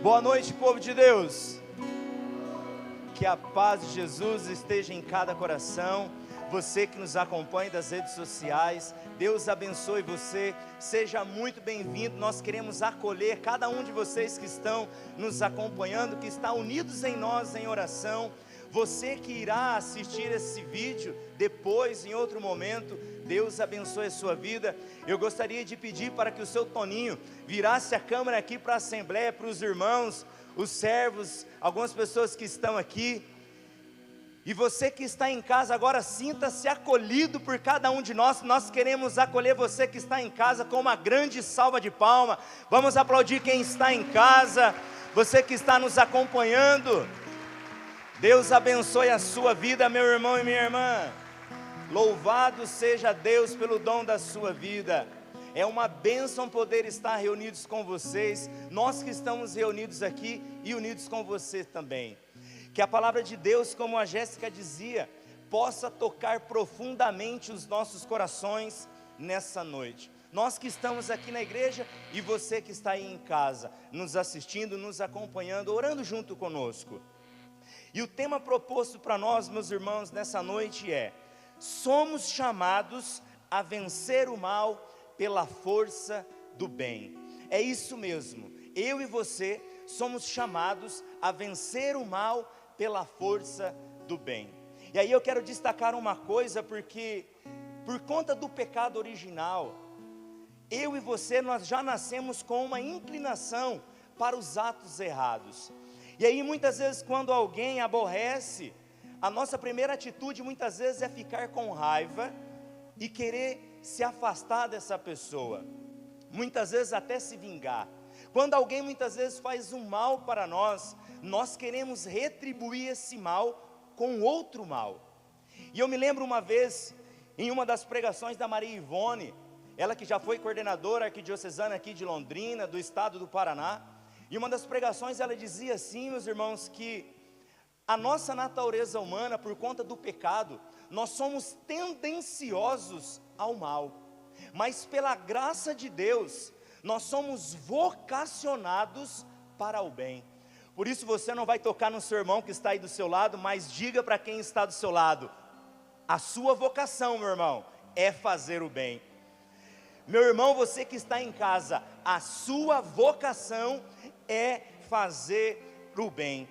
Boa noite, povo de Deus. Que a paz de Jesus esteja em cada coração. Você que nos acompanha das redes sociais, Deus abençoe você, seja muito bem-vindo. Nós queremos acolher cada um de vocês que estão nos acompanhando, que estão unidos em nós em oração. Você que irá assistir esse vídeo depois, em outro momento, Deus abençoe a sua vida. Eu gostaria de pedir para que o seu Toninho virasse a câmera aqui para a Assembleia, para os irmãos, os servos, algumas pessoas que estão aqui. E você que está em casa agora, sinta-se acolhido por cada um de nós. Nós queremos acolher você que está em casa com uma grande salva de palmas. Vamos aplaudir quem está em casa, você que está nos acompanhando. Deus abençoe a sua vida, meu irmão e minha irmã. Louvado seja Deus pelo dom da sua vida. É uma bênção poder estar reunidos com vocês, nós que estamos reunidos aqui e unidos com você também. Que a palavra de Deus, como a Jéssica dizia, possa tocar profundamente os nossos corações nessa noite. Nós que estamos aqui na igreja e você que está aí em casa, nos assistindo, nos acompanhando, orando junto conosco. E o tema proposto para nós, meus irmãos, nessa noite é: somos chamados a vencer o mal pela força do bem. É isso mesmo, eu e você somos chamados a vencer o mal pela força do bem. E aí eu quero destacar uma coisa, porque por conta do pecado original, eu e você, nós já nascemos com uma inclinação para os atos errados. E aí muitas vezes quando alguém aborrece, a nossa primeira atitude muitas vezes é ficar com raiva e querer se afastar dessa pessoa, muitas vezes até se vingar. Quando alguém muitas vezes faz um mal para nós, nós queremos retribuir esse mal com outro mal. E eu me lembro uma vez, em uma das pregações da Maria Ivone, ela que já foi coordenadora arquidiocesana aqui de Londrina, do estado do Paraná, e uma das pregações ela dizia assim, meus irmãos, que a nossa natureza humana, por conta do pecado, nós somos tendenciosos ao mal, mas pela graça de Deus, nós somos vocacionados para o bem. Por isso você não vai tocar no seu irmão que está aí do seu lado, mas diga para quem está do seu lado: a sua vocação, meu irmão, é fazer o bem. Meu irmão, você que está em casa, a sua vocação é fazer o bem.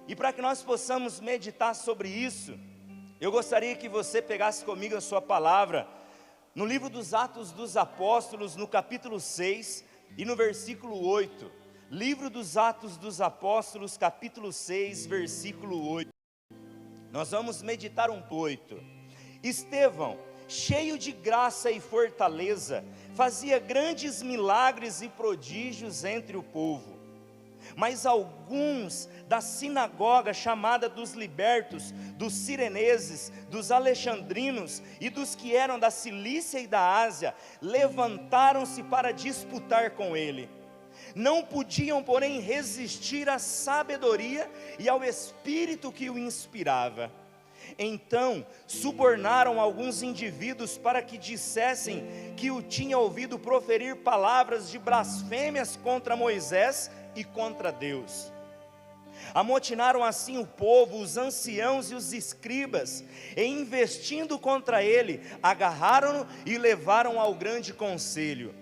E para que nós possamos meditar sobre isso, eu gostaria que você pegasse comigo a sua palavra, no livro dos Atos dos Apóstolos, no capítulo 6 e no versículo 8. Livro dos Atos dos Apóstolos, capítulo 6, versículo 8. Nós vamos meditar um pouco. Estevão, cheio de graça e fortaleza, fazia grandes milagres e prodígios entre o povo. Mas alguns da sinagoga chamada dos libertos, dos sireneses, dos alexandrinos e dos que eram da Cilícia e da Ásia, levantaram-se para disputar com ele. Não podiam, porém, resistir à sabedoria e ao espírito que o inspirava. Então subornaram alguns indivíduos para que dissessem que o tinha ouvido proferir palavras de blasfêmias contra Moisés e contra Deus. Amotinaram assim o povo, os anciãos e os escribas, e investindo contra ele, agarraram-no e levaram ao grande conselho.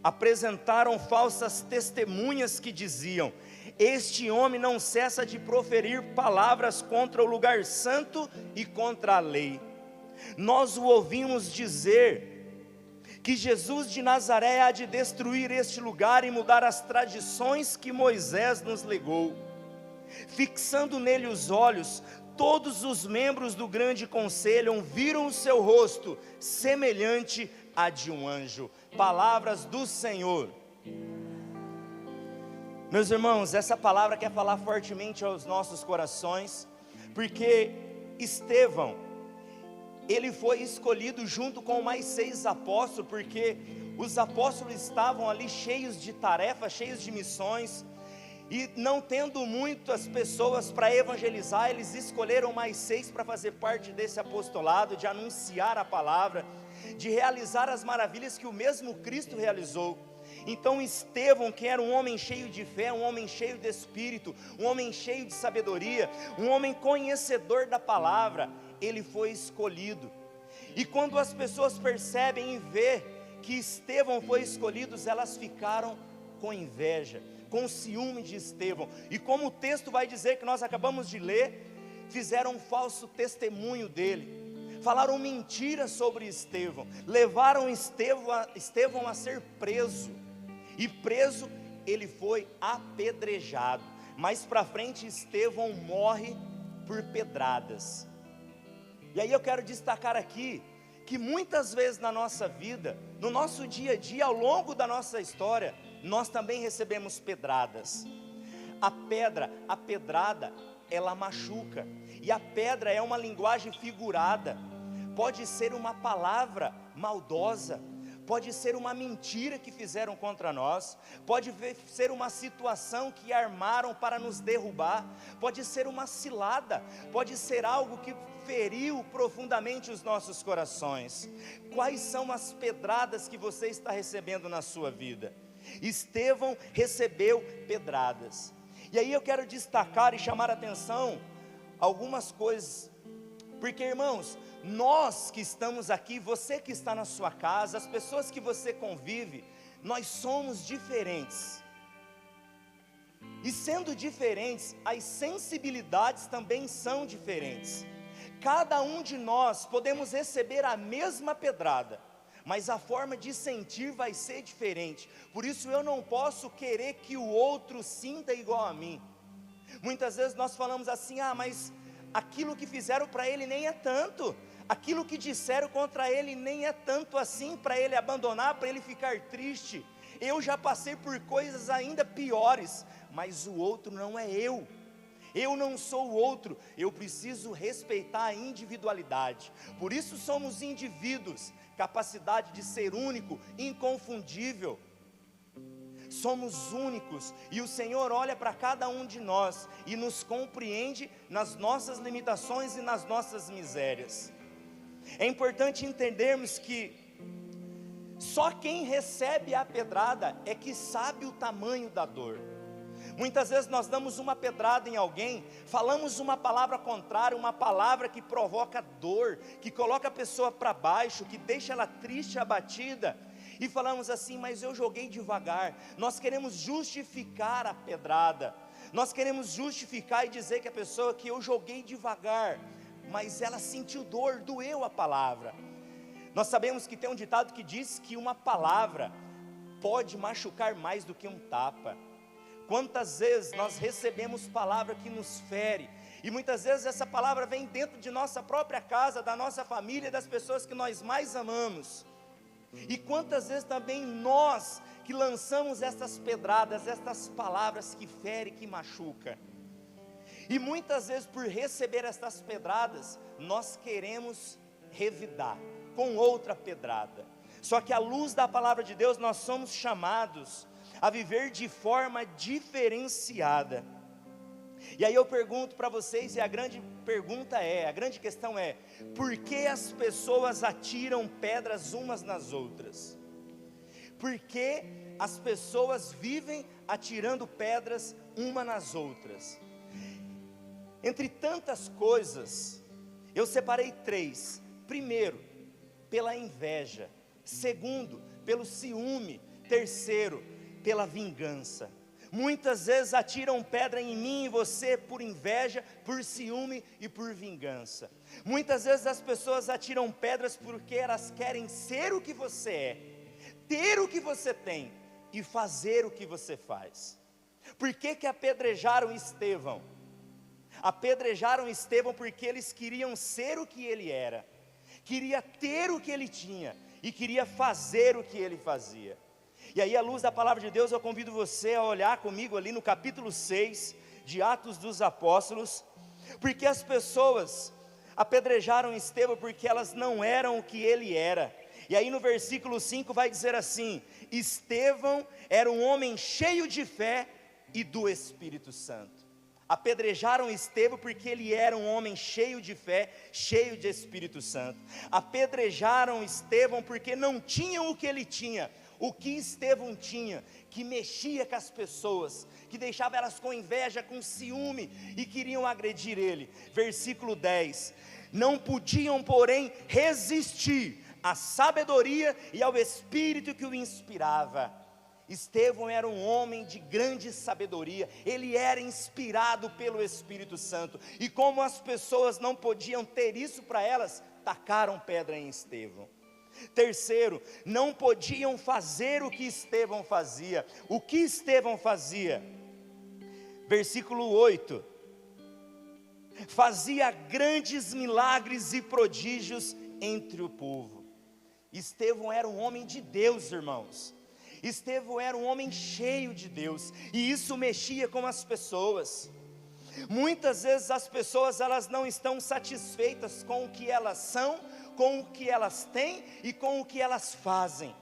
Apresentaram falsas testemunhas que diziam: este homem não cessa de proferir palavras contra o lugar santo e contra a lei. Nós o ouvimos dizer que Jesus de Nazaré há de destruir este lugar e mudar as tradições que Moisés nos legou. Fixando nele os olhos, todos os membros do grande conselho viram o seu rosto semelhante a de um anjo. Palavras do Senhor. Meus irmãos, essa palavra quer falar fortemente aos nossos corações, porque Estevão, ele foi escolhido junto com mais 6 apóstolos, porque os apóstolos estavam ali cheios de tarefas, cheios de missões, e não tendo muitas pessoas para evangelizar, eles escolheram mais 6 para fazer parte desse apostolado, de anunciar a palavra, de realizar as maravilhas que o mesmo Cristo realizou. Então Estevão, que era um homem cheio de fé, um homem cheio de espírito, um homem cheio de sabedoria, um homem conhecedor da palavra, ele foi escolhido. E quando as pessoas percebem e vê que Estevão foi escolhido, elas ficaram com inveja, com ciúme de Estevão. E como o texto vai dizer que nós acabamos de ler, fizeram um falso testemunho dele. Falaram mentira sobre Estevão, levaram Estevão a ser preso, e preso ele foi apedrejado. Mais para frente Estevão morre por pedradas. E aí eu quero destacar aqui, que muitas vezes na nossa vida, no nosso dia a dia, ao longo da nossa história, nós também recebemos pedradas. A pedrada, ela machuca, e a pedra é uma linguagem figurada. Pode ser uma palavra maldosa, pode ser uma mentira que fizeram contra nós, pode ser uma situação que armaram para nos derrubar, pode ser uma cilada, pode ser algo que feriu profundamente os nossos corações. Quais são as pedradas que você está recebendo na sua vida? Estevão recebeu pedradas. E aí eu quero destacar e chamar a atenção algumas coisas, porque irmãos, nós que estamos aqui, você que está na sua casa, as pessoas que você convive, nós somos diferentes. E sendo diferentes, as sensibilidades também são diferentes. Cada um de nós podemos receber a mesma pedrada, mas a forma de sentir vai ser diferente. Por isso eu não posso querer que o outro sinta igual a mim. Muitas vezes nós falamos assim: mas aquilo que fizeram para ele nem é tanto, aquilo que disseram contra ele nem é tanto assim, para ele abandonar, para ele ficar triste. Eu já passei por coisas ainda piores, mas o outro não é eu. Eu não sou o outro, eu preciso respeitar a individualidade. Por isso somos indivíduos, capacidade de ser único, inconfundível. Somos únicos, e o Senhor olha para cada um de nós, e nos compreende nas nossas limitações e nas nossas misérias. É importante entendermos que só quem recebe a pedrada é que sabe o tamanho da dor. Muitas vezes nós damos uma pedrada em alguém, falamos uma palavra contrária, uma palavra que provoca dor, que coloca a pessoa para baixo, que deixa ela triste, abatida, e falamos assim: mas eu joguei devagar. Nós queremos justificar a pedrada, nós queremos justificar e dizer que a pessoa, que eu joguei devagar, mas ela sentiu dor, doeu a palavra. Nós sabemos que tem um ditado que diz que uma palavra pode machucar mais do que um tapa. Quantas vezes nós recebemos palavra que nos fere, e muitas vezes essa palavra vem dentro de nossa própria casa, da nossa família, das pessoas que nós mais amamos. E quantas vezes também nós que lançamos essas pedradas, essas palavras que ferem, que machucam. E muitas vezes por receber essas pedradas, nós queremos revidar com outra pedrada. Só que à luz da palavra de Deus, nós somos chamados a viver de forma diferenciada. E aí eu pergunto para vocês, e a grande questão é: por que as pessoas atiram pedras umas nas outras? Por que as pessoas vivem atirando pedras uma nas outras? Entre tantas coisas, eu separei 3. Primeiro, pela inveja. Segundo, pelo ciúme. Terceiro, pela vingança. Muitas vezes atiram pedra em mim e você por inveja, por ciúme e por vingança. Muitas vezes as pessoas atiram pedras porque elas querem ser o que você é, ter o que você tem e fazer o que você faz. Por que apedrejaram Estevão? Apedrejaram Estevão porque eles queriam ser o que ele era, queria ter o que ele tinha e queria fazer o que ele fazia. E aí, à luz da palavra de Deus, eu convido você a olhar comigo ali no capítulo 6 de Atos dos Apóstolos, porque as pessoas apedrejaram Estevão porque elas não eram o que ele era. E aí no versículo 5 vai dizer assim: Estevão era um homem cheio de fé e do Espírito Santo. Apedrejaram Estevão porque ele era um homem cheio de fé, cheio de Espírito Santo. Apedrejaram Estevão porque não tinham o que ele tinha. o que Estevão tinha, que mexia com as pessoas, que deixava elas com inveja, com ciúme, e queriam agredir ele. Versículo 10, não podiam porém resistir à sabedoria e ao Espírito que o inspirava. Estevão era um homem de grande sabedoria, ele era inspirado pelo Espírito Santo, e como as pessoas não podiam ter isso para elas, tacaram pedra em Estevão. Terceiro, não podiam fazer o que Estevão fazia. O que Estevão fazia? Versículo 8, fazia grandes milagres e prodígios entre o povo. Estevão era um homem de Deus, irmãos. Estevão era um homem cheio de Deus, e isso mexia com as pessoas. Muitas vezes as pessoas, elas não estão satisfeitas com o que elas são, com o que elas têm e com o que elas fazem,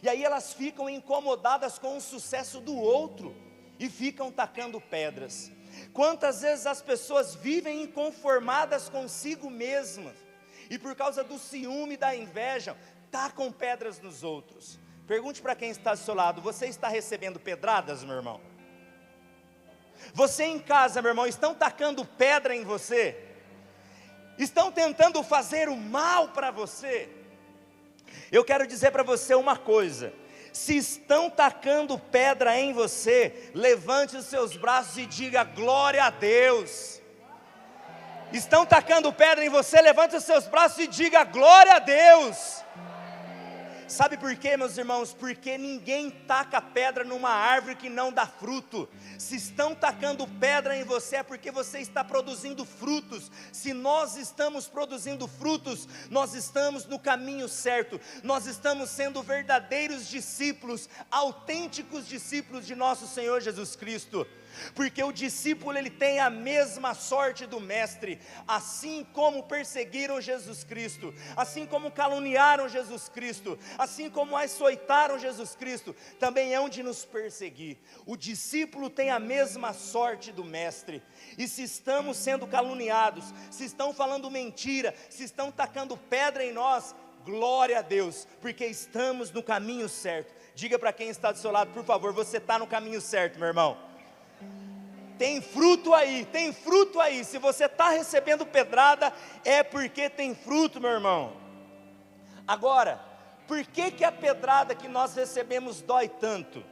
e aí elas ficam incomodadas com o sucesso do outro, e ficam tacando pedras. Quantas vezes as pessoas vivem inconformadas consigo mesmas, e por causa do ciúme e da inveja, tacam pedras nos outros. Pergunte para quem está do seu lado: você está recebendo pedradas, meu irmão? Você em casa, meu irmão, estão tacando pedra em você? Estão tentando fazer o mal para você? Eu quero dizer para você uma coisa: se estão tacando pedra em você, levante os seus braços e diga glória a Deus. Estão tacando pedra em você, levante os seus braços e diga glória a Deus. Sabe por quê, meus irmãos? Porque ninguém taca pedra numa árvore que não dá fruto. Se estão tacando pedra em você, é porque você está produzindo frutos. Se nós estamos produzindo frutos, nós estamos no caminho certo. Nós estamos sendo verdadeiros discípulos, autênticos discípulos de nosso Senhor Jesus Cristo. Porque o discípulo, ele tem a mesma sorte do mestre. Assim como perseguiram Jesus Cristo, assim como caluniaram Jesus Cristo, assim como açoitaram Jesus Cristo, também hão de nos perseguir. O discípulo tem a mesma sorte do mestre. E se estamos sendo caluniados, se estão falando mentira, se estão tacando pedra em nós, glória a Deus, porque estamos no caminho certo. Diga para quem está do seu lado, por favor: você está no caminho certo, meu irmão. Tem fruto aí, tem fruto aí. Se você está recebendo pedrada, é porque tem fruto, meu irmão. Agora, por que a pedrada que nós recebemos dói tanto?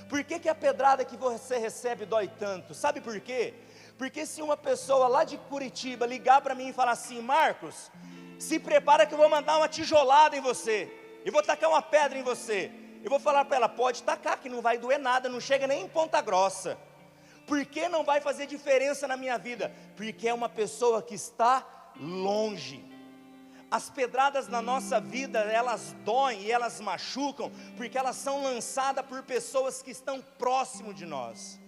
Por que a pedrada que você recebe dói tanto? Sabe por quê? Porque se uma pessoa lá de Curitiba ligar para mim e falar assim: Marcos, se prepara que eu vou mandar uma tijolada em você, eu vou tacar uma pedra em você, eu vou falar para ela: pode tacar, que não vai doer nada, não chega nem em Ponta Grossa. Por que não vai fazer diferença na minha vida? Porque é uma pessoa que está longe. As pedradas na nossa vida, elas doem e elas machucam, porque elas são lançadas por pessoas que estão próximo de nós.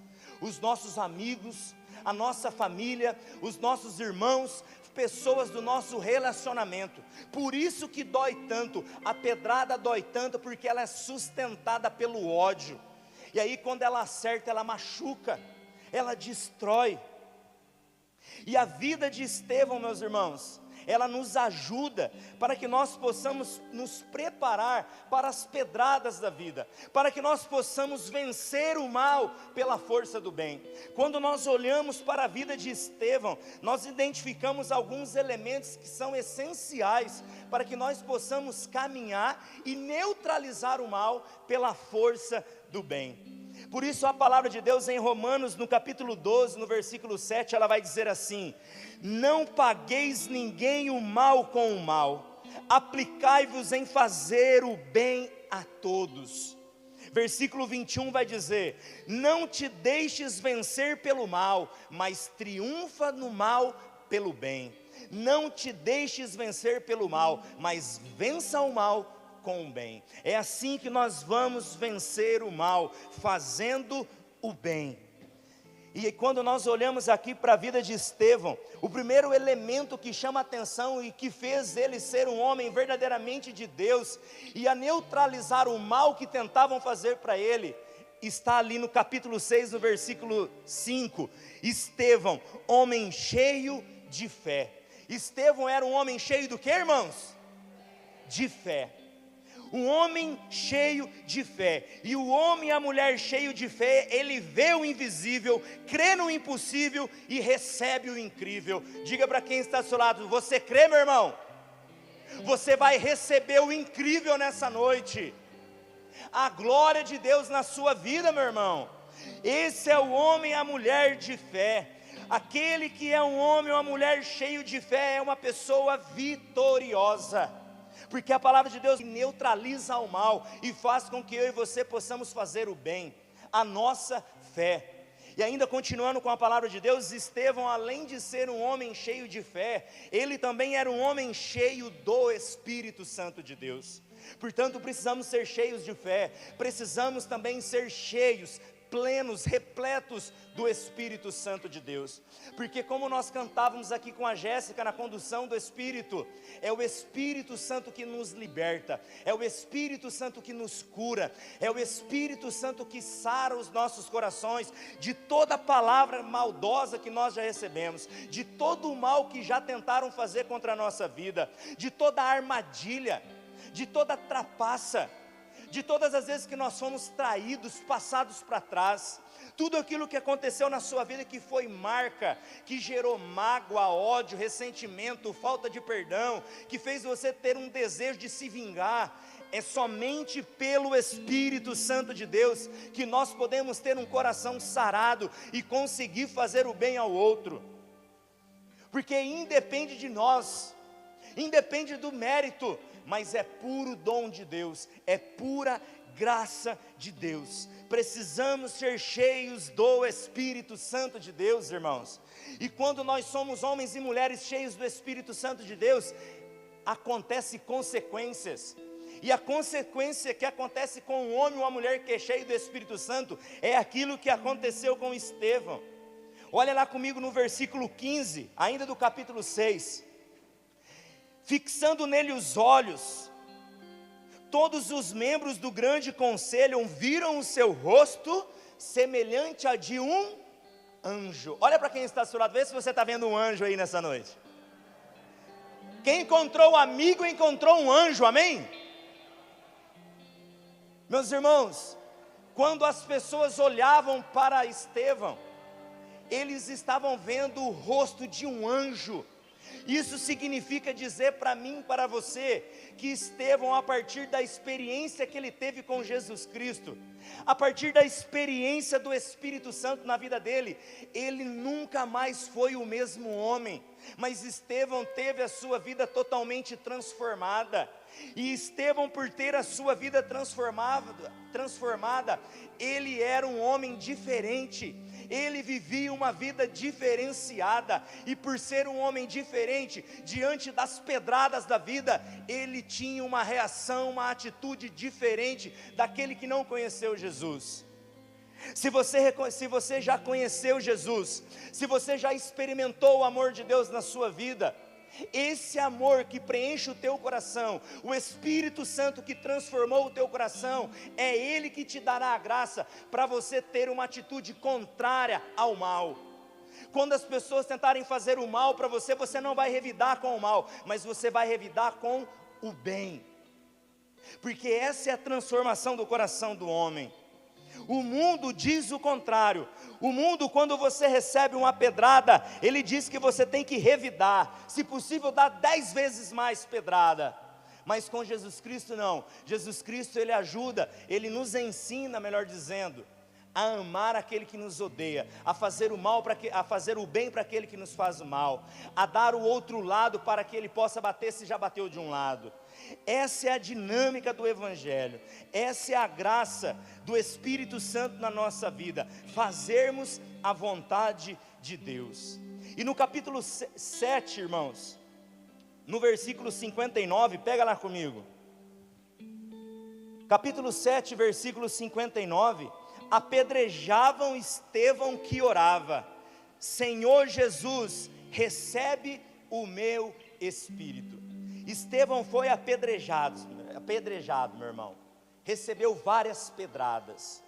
Os nossos amigos, a nossa família, os nossos irmãos, pessoas do nosso relacionamento. Por isso que dói tanto, a pedrada dói tanto, porque ela é sustentada pelo ódio. E aí quando ela acerta, ela machuca, ela destrói. E a vida de Estevão, meus irmãos, ela nos ajuda para que nós possamos nos preparar para as pedradas da vida, para que nós possamos vencer o mal pela força do bem. Quando nós olhamos para a vida de Estevão, nós identificamos alguns elementos que são essenciais para que nós possamos caminhar e neutralizar o mal pela força do bem. Por isso a palavra de Deus em Romanos, no capítulo 12, no versículo 7, ela vai dizer assim: não pagueis ninguém o mal com o mal, aplicai-vos em fazer o bem a todos. Versículo 21 vai dizer: não te deixes vencer pelo mal, mas triunfa no mal pelo bem. Não te deixes vencer pelo mal, mas vença o mal com o bem. É assim que nós vamos vencer o mal, fazendo o bem. E quando nós olhamos aqui para a vida de Estevão, o primeiro elemento que chama a atenção e que fez ele ser um homem verdadeiramente de Deus e a neutralizar o mal que tentavam fazer para ele, está ali no capítulo 6, no versículo 5. Estevão, homem cheio de fé. Estevão era um homem cheio do que, irmãos? De fé. O homem cheio de fé, e o homem e a mulher cheio de fé, ele vê o invisível, crê no impossível e recebe o incrível. Diga para quem está ao seu lado: você crê, meu irmão? Você vai receber o incrível nessa noite, a glória de Deus na sua vida, meu irmão. Esse é o homem e a mulher de fé. Aquele que é um homem ou uma mulher cheio de fé é uma pessoa vitoriosa, porque a palavra de Deus neutraliza o mal e faz com que eu e você possamos fazer o bem, a nossa fé. E ainda continuando com a palavra de Deus, Estevão, além de ser um homem cheio de fé, ele também era um homem cheio do Espírito Santo de Deus. Portanto, precisamos ser cheios de fé, precisamos também ser cheios, plenos, repletos do Espírito Santo de Deus, porque como nós cantávamos aqui com a Jéssica na condução do Espírito, é o Espírito Santo que nos liberta, é o Espírito Santo que nos cura, é o Espírito Santo que sara os nossos corações de toda palavra maldosa que nós já recebemos, de todo o mal que já tentaram fazer contra a nossa vida, de toda armadilha, de toda trapaça, de todas as vezes que nós fomos traídos, passados para trás, tudo aquilo que aconteceu na sua vida que foi marca, que gerou mágoa, ódio, ressentimento, falta de perdão, que fez você ter um desejo de se vingar, é somente pelo Espírito Santo de Deus que nós podemos ter um coração sarado e conseguir fazer o bem ao outro, porque independe de nós, independe do mérito, mas é puro dom de Deus, é pura graça de Deus. Precisamos ser cheios do Espírito Santo de Deus, irmãos. E quando nós somos homens e mulheres cheios do Espírito Santo de Deus, acontecem consequências. E a consequência que acontece com um homem ou uma mulher que é cheio do Espírito Santo é aquilo que aconteceu com Estevão. Olha lá comigo no versículo 15, ainda do capítulo 6. Fixando nele os olhos, todos os membros do grande conselho viram o seu rosto semelhante a de um anjo. Olha para quem está ao seu lado, vê se você está vendo um anjo aí nessa noite. Quem encontrou um amigo, encontrou um anjo, amém? Meus irmãos, quando as pessoas olhavam para Estevão, eles estavam vendo o rosto de um anjo. Isso significa dizer para mim e para você, que Estevão, a partir da experiência que ele teve com Jesus Cristo, a partir da experiência do Espírito Santo na vida dele, ele nunca mais foi o mesmo homem, mas Estevão teve a sua vida totalmente transformada, e Estevão, por ter a sua vida transformada, ele era um homem diferente, ele vivia uma vida diferenciada, e por ser um homem diferente, diante das pedradas da vida, ele tinha uma reação, uma atitude diferente daquele que não conheceu Jesus. Se você já conheceu Jesus, se você já experimentou o amor de Deus na sua vida, esse amor que preenche o teu coração, o Espírito Santo que transformou o teu coração, é Ele que te dará a graça para você ter uma atitude contrária ao mal. Quando as pessoas tentarem fazer o mal para você, você não vai revidar com o mal, mas você vai revidar com o bem, porque essa é a transformação do coração do homem. O mundo diz o contrário. O mundo, quando você recebe uma pedrada, ele diz que você tem que revidar, se possível dar 10 vezes mais pedrada. Mas com Jesus Cristo não. Jesus Cristo, ele ajuda, ele nos ensina, melhor dizendo, a amar aquele que nos odeia, a fazer o bem para aquele que nos faz o mal, a dar o outro lado para que ele possa bater se já bateu de um lado. Essa é a dinâmica do Evangelho, essa é a graça do Espírito Santo na nossa vida, fazermos a vontade de Deus. E no capítulo 7, irmãos, no versículo 59, pega lá comigo, capítulo 7, versículo 59, apedrejavam Estevão que orava: Senhor Jesus, recebe o meu espírito. Estevão foi apedrejado, meu irmão, recebeu várias pedradas,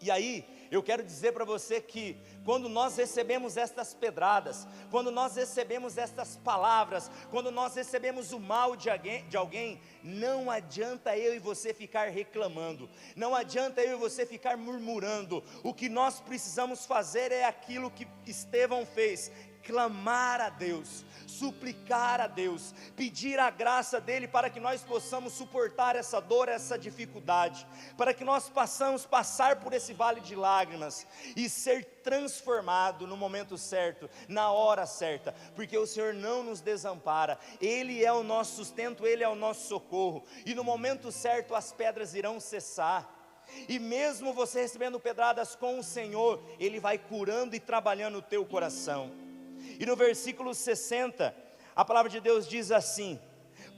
E aí, eu quero dizer para você que, quando nós recebemos estas pedradas, quando nós recebemos estas palavras, quando nós recebemos o mal de alguém, não adianta eu e você ficar reclamando, não adianta eu e você ficar murmurando. O que nós precisamos fazer é aquilo que Estevão fez: clamar a Deus, suplicar a Deus, pedir a graça dEle para que nós possamos suportar essa dor, essa dificuldade, para que nós possamos passar por esse vale de lágrimas e ser transformado no momento certo, na hora certa, porque o Senhor não nos desampara, Ele é o nosso sustento, Ele é o nosso socorro, e no momento certo as pedras irão cessar. E mesmo você recebendo pedradas com o Senhor, Ele vai curando e trabalhando o teu coração. E no versículo 60, a palavra de Deus diz assim: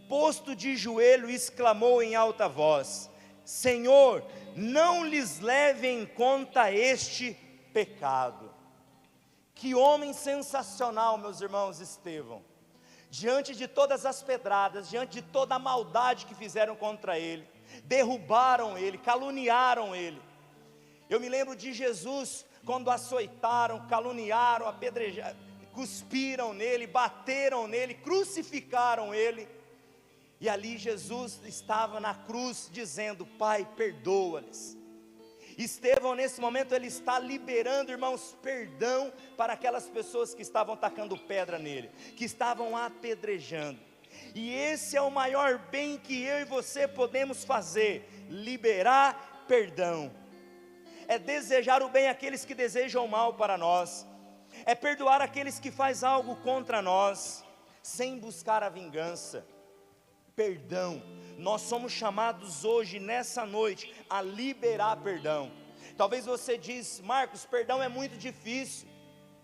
posto de joelho, exclamou em alta voz: Senhor, não lhes leve em conta este pecado. Que homem sensacional, meus irmãos, Estevão. Diante de todas as pedradas, diante de toda a maldade que fizeram contra ele, derrubaram ele, caluniaram ele. Eu me lembro de Jesus, quando açoitaram, caluniaram, apedrejaram, cuspiram nele, bateram nele, crucificaram ele. E ali Jesus estava na cruz dizendo: Pai, perdoa-lhes. Estevão, nesse momento, ele está liberando, irmãos, perdão para aquelas pessoas que estavam tacando pedra nele, que estavam apedrejando. E esse é o maior bem que eu e você podemos fazer: liberar perdão. É desejar o bem àqueles que desejam o mal para nós, é perdoar aqueles que fazem algo contra nós, sem buscar a vingança. Perdão, nós somos chamados hoje, nessa noite, a liberar perdão. Talvez você diz: Marcos, perdão é muito difícil.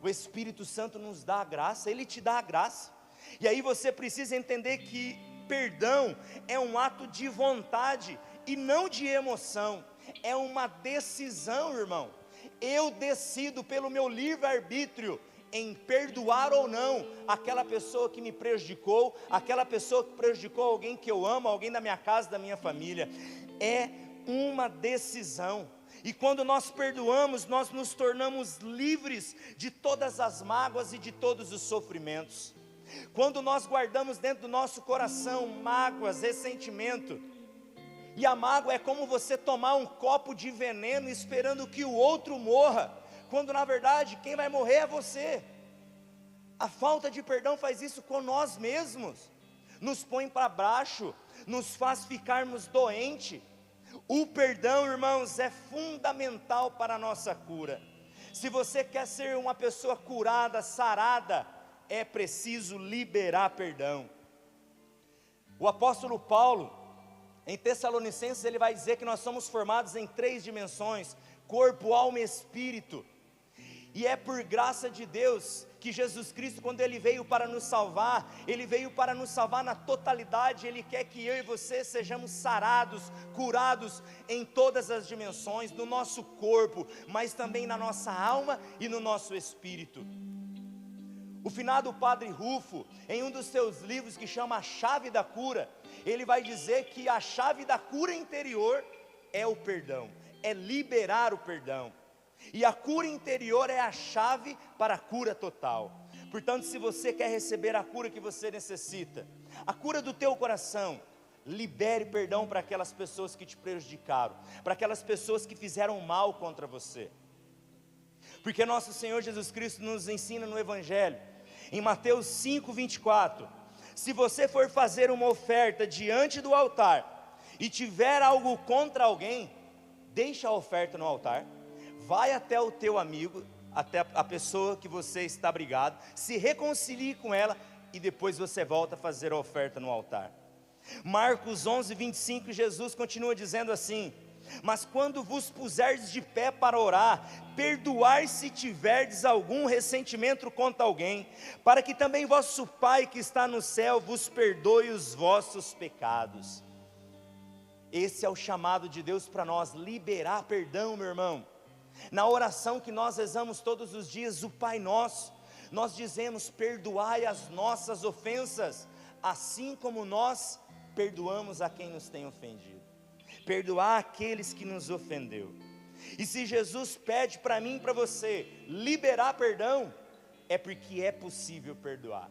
O Espírito Santo nos dá a graça, Ele te dá a graça. E aí você precisa entender que perdão é um ato de vontade e não de emoção, é uma decisão, irmão. Eu decido pelo meu livre-arbítrio em perdoar ou não aquela pessoa que me prejudicou, aquela pessoa que prejudicou alguém que eu amo, alguém da minha casa, da minha família. É uma decisão. E quando nós perdoamos, nós nos tornamos livres de todas as mágoas e de todos os sofrimentos. Quando nós guardamos dentro do nosso coração mágoas, ressentimento, e a mágoa é como você tomar um copo de veneno esperando que o outro morra, quando na verdade quem vai morrer é você. A falta de perdão faz isso com nós mesmos, nos põe para baixo, nos faz ficarmos doentes. O perdão, irmãos, é fundamental para a nossa cura. Se você quer ser uma pessoa curada, sarada, é preciso liberar perdão. O apóstolo Paulo, em Tessalonicenses, ele vai dizer que nós somos formados em 3 dimensões: corpo, alma e espírito. E é por graça de Deus que Jesus Cristo, quando Ele veio para nos salvar, Ele veio para nos salvar na totalidade. Ele quer que eu e você sejamos sarados, curados em todas as dimensões, no nosso corpo, mas também na nossa alma e no nosso espírito. O finado Padre Rufo, em um dos seus livros que chama A Chave da Cura, ele vai dizer que a chave da cura interior é o perdão, é liberar o perdão. E a cura interior é a chave para a cura total. Portanto, se você quer receber a cura que você necessita, a cura do teu coração, libere perdão para aquelas pessoas que te prejudicaram, para aquelas pessoas que fizeram mal contra você. Porque nosso Senhor Jesus Cristo nos ensina no Evangelho, em Mateus 5:24, se você for fazer uma oferta diante do altar, e tiver algo contra alguém, deixa a oferta no altar, vai até o teu amigo, até a pessoa que você está brigado, se reconcilie com ela, e depois você volta a fazer a oferta no altar. Marcos 11:25, Jesus continua dizendo assim: mas quando vos puserdes de pé para orar, perdoai se tiverdes algum ressentimento contra alguém, para que também vosso Pai que está no céu vos perdoe os vossos pecados. Esse é o chamado de Deus para nós, liberar perdão, meu irmão. Na oração que nós rezamos todos os dias, o Pai Nosso, nós dizemos: perdoai as nossas ofensas, assim como nós perdoamos a quem nos tem ofendido. Perdoar aqueles que nos ofendeu. E se Jesus pede para mim e para você liberar perdão, é porque é possível perdoar.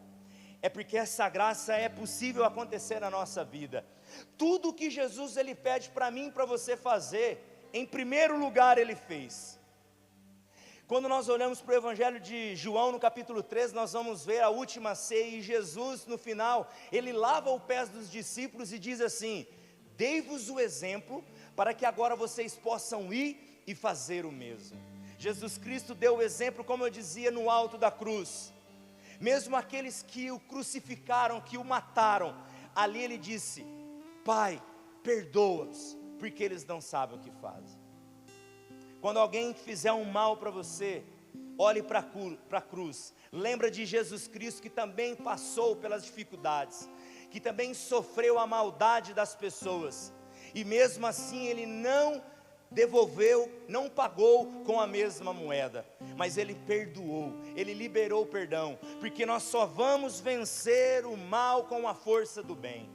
É porque essa graça é possível acontecer na nossa vida. Tudo que Jesus ele pede para mim e para você fazer, em primeiro lugar ele fez. Quando nós olhamos para o Evangelho de João no capítulo 3, nós vamos ver a última ceia, e Jesus no final, ele lava os pés dos discípulos e diz assim: dei-vos o exemplo, para que agora vocês possam ir e fazer o mesmo. Jesus Cristo deu o exemplo, como eu dizia, no alto da cruz. Mesmo aqueles que o crucificaram, que o mataram, ali ele disse: Pai, perdoa-os, porque eles não sabem o que fazem. Quando alguém fizer um mal para você, olhe para a cruz, lembra de Jesus Cristo, que também passou pelas dificuldades, que também sofreu a maldade das pessoas, e mesmo assim ele não devolveu, não pagou com a mesma moeda, mas ele perdoou, ele liberou o perdão, porque nós só vamos vencer o mal com a força do bem.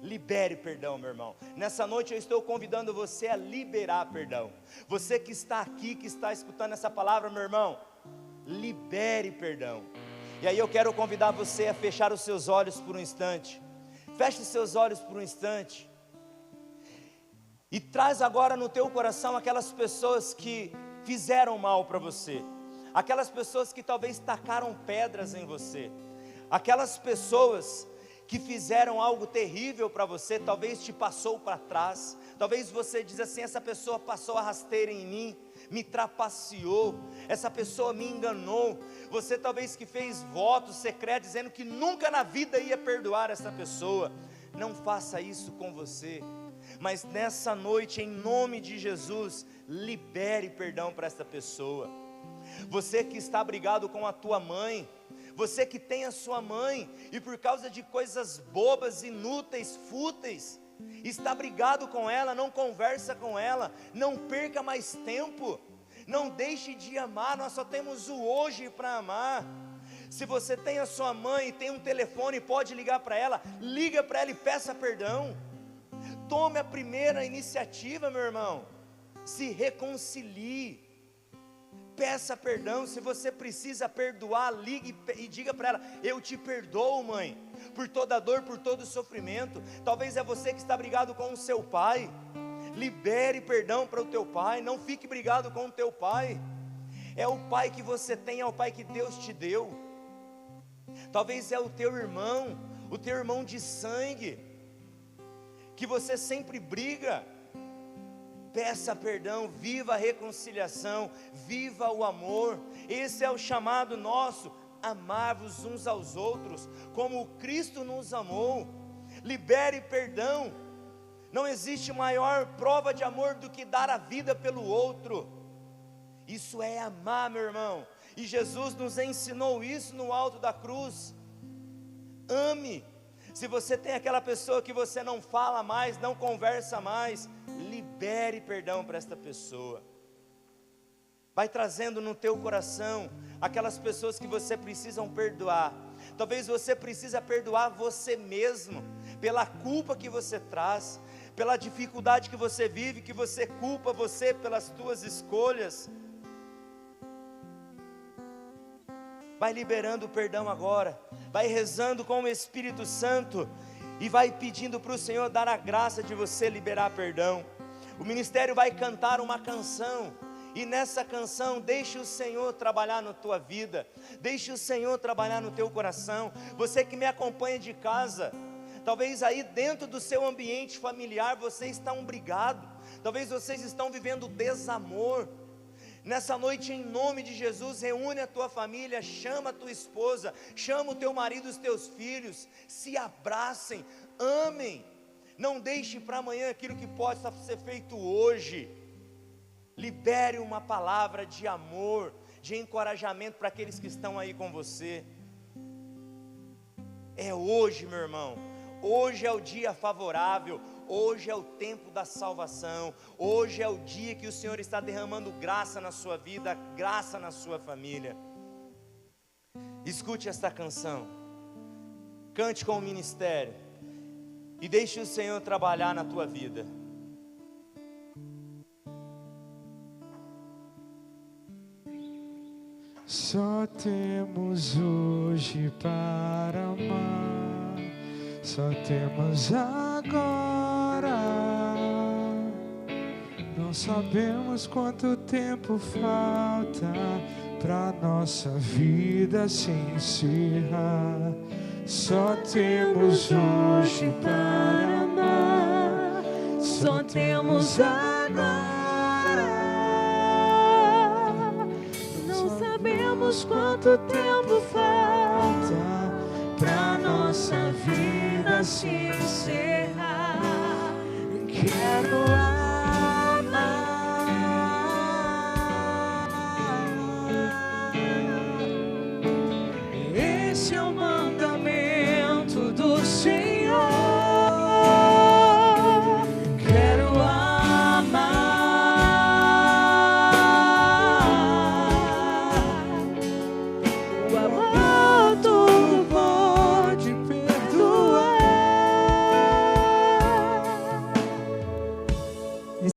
Libere perdão, meu irmão. Nessa noite eu estou convidando você a liberar perdão. Você que está aqui, que está escutando essa palavra, meu irmão, libere perdão. E aí eu quero convidar você a fechar os seus olhos por um instante. Feche os seus olhos por um instante. E traz agora no teu coração aquelas pessoas que fizeram mal para você, aquelas pessoas que talvez tacaram pedras em você, aquelas pessoas que fizeram algo terrível para você, talvez te passou para trás, talvez você diz assim: essa pessoa passou a rasteira em mim, me trapaceou, essa pessoa me enganou. Você talvez que fez votos secretos, dizendo que nunca na vida ia perdoar essa pessoa. Não faça isso com você, mas nessa noite, em nome de Jesus, libere perdão para essa pessoa. Você que está brigado com a tua mãe, você que tem a sua mãe, e por causa de coisas bobas, inúteis, fúteis, está brigado com ela, não conversa com ela, não perca mais tempo, não deixe de amar, nós só temos o hoje para amar. Se você tem a sua mãe, tem um telefone, pode ligar para ela, liga para ela e peça perdão. Tome a primeira iniciativa, meu irmão, se reconcilie, peça perdão. Se você precisa perdoar, ligue e diga para ela: eu te perdoo, mãe, por toda dor, por todo sofrimento. Talvez é você que está brigado com o seu pai, libere perdão para o teu pai, não fique brigado com o teu pai. É o pai que você tem, é o pai que Deus te deu. Talvez é o teu irmão de sangue, que você sempre briga. Peça perdão, viva a reconciliação, viva o amor. Esse é o chamado nosso: amar-vos uns aos outros, como Cristo nos amou. Libere perdão. Não existe maior prova de amor do que dar a vida pelo outro. Isso é amar, meu irmão, e Jesus nos ensinou isso no alto da cruz. Ame. Se você tem aquela pessoa que você não fala mais, não conversa mais, libere perdão para esta pessoa. Vai trazendo no teu coração aquelas pessoas que você precisa perdoar. Talvez você precisa perdoar você mesmo, pela culpa que você traz, pela dificuldade que você vive, que você culpa você pelas tuas escolhas. Vai liberando o perdão agora, vai rezando com o Espírito Santo, e vai pedindo para o Senhor dar a graça de você liberar perdão. O ministério vai cantar uma canção, e nessa canção, deixe o Senhor trabalhar na tua vida, deixe o Senhor trabalhar no teu coração. Você que me acompanha de casa, talvez aí dentro do seu ambiente familiar, vocês estão brigados, talvez vocês estão vivendo desamor. Nessa noite, em nome de Jesus, reúne a tua família, chama a tua esposa, chama o teu marido, os teus filhos, se abracem, amem, não deixe para amanhã aquilo que pode ser feito hoje. Libere uma palavra de amor, de encorajamento para aqueles que estão aí com você. É hoje, meu irmão, hoje é o dia favorável, hoje é o tempo da salvação, hoje é o dia que o Senhor está derramando graça na sua vida, graça na sua família. Escute esta canção, cante com o ministério, e deixe o Senhor trabalhar na tua vida. Só temos hoje para amar, só temos agora. Não sabemos quanto tempo falta pra nossa vida se encerrar. Só temos hoje para amar, só temos agora. Não sabemos quanto tempo falta pra nossa vida se encerrar. Quero